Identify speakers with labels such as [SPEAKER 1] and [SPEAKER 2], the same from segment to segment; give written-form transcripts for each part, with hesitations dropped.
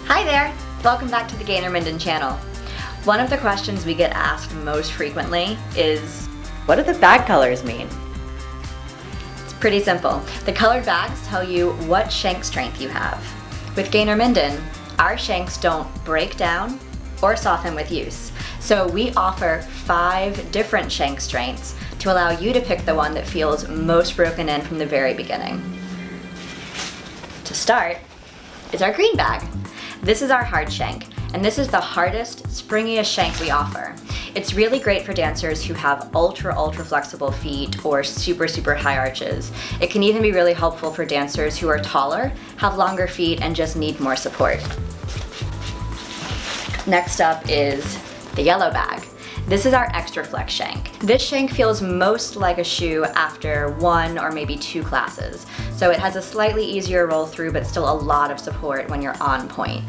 [SPEAKER 1] Hi there! Welcome back to the Gaynor Minden channel. One of the questions we get asked most frequently is, what do the bag colors mean? It's pretty simple. The colored bags tell you what shank strength you have. With Gaynor Minden, our shanks don't break down or soften with use. So we offer 5 different shank strengths to allow you to pick the one that feels most broken in from the very beginning. To start is our green bag. This is our hard shank, and this is the hardest, springiest shank we offer. It's really great for dancers who have ultra flexible feet or super high arches. It can even be really helpful for dancers who are taller, have longer feet, and just need more support. Next up is the yellow bag. This is our extra flex shank. This shank feels most like a shoe after 1 or maybe 2 classes. So it has a slightly easier roll through, but still a lot of support when you're on point.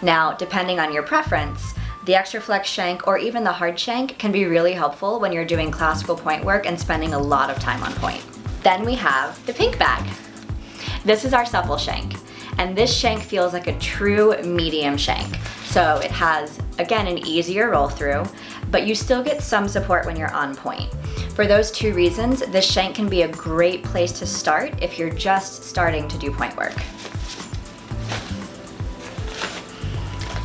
[SPEAKER 1] Now, depending on your preference, the extra flex shank or even the hard shank can be really helpful when you're doing classical point work and spending a lot of time on point. Then we have the pink bag. This is our supple shank, and this shank feels like a true medium shank. So it has, again, an easier roll through, but you still get some support when you're on point. For those 2 reasons, this shank can be a great place to start if you're just starting to do point work.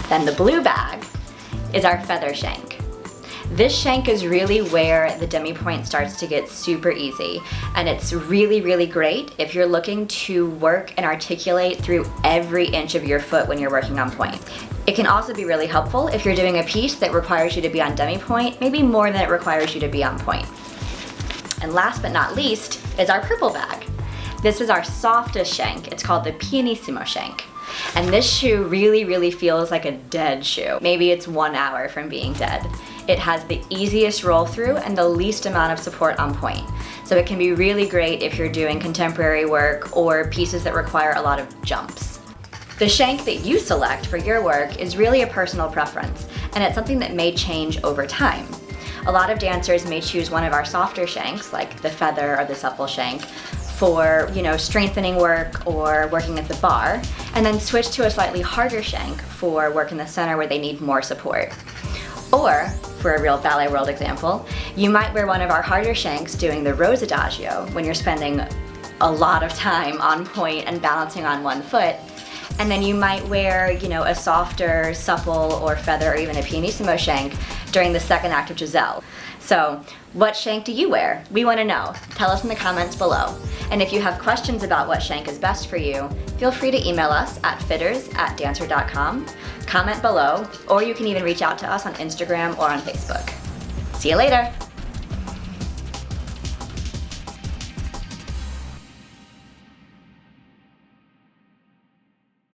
[SPEAKER 1] Then the blue bag is our feather shank. This shank is really where the demi-point starts to get super easy, and it's really great if you're looking to work and articulate through every inch of your foot when you're working on point. It can also be really helpful if you're doing a piece that requires you to be on demi-point, maybe more than it requires you to be on point. And last but not least is our purple bag. This is our softest shank. It's called the pianissimo shank. And this shoe really feels like a dead shoe. Maybe it's 1 hour from being dead. It has the easiest roll through and the least amount of support on point. So it can be really great if you're doing contemporary work or pieces that require a lot of jumps. The shank that you select for your work is really a personal preference, and it's something that may change over time. A lot of dancers may choose one of our softer shanks, like the feather or the supple shank, for, strengthening work or working at the bar, and then switch to a slightly harder shank for work in the center where they need more support. Or, for a real ballet world example, you might wear one of our harder shanks doing the rose adagio when you're spending a lot of time on point and balancing on one foot, and then you might wear, a softer, supple, or feather, or even a pianissimo shank during the second act of Giselle. So, what shank do you wear? We want to know. Tell us in the comments below. And if you have questions about what shank is best for you, feel free to email us at fitters@dancer.com, comment below, or you can even reach out to us on Instagram or on Facebook. See you later!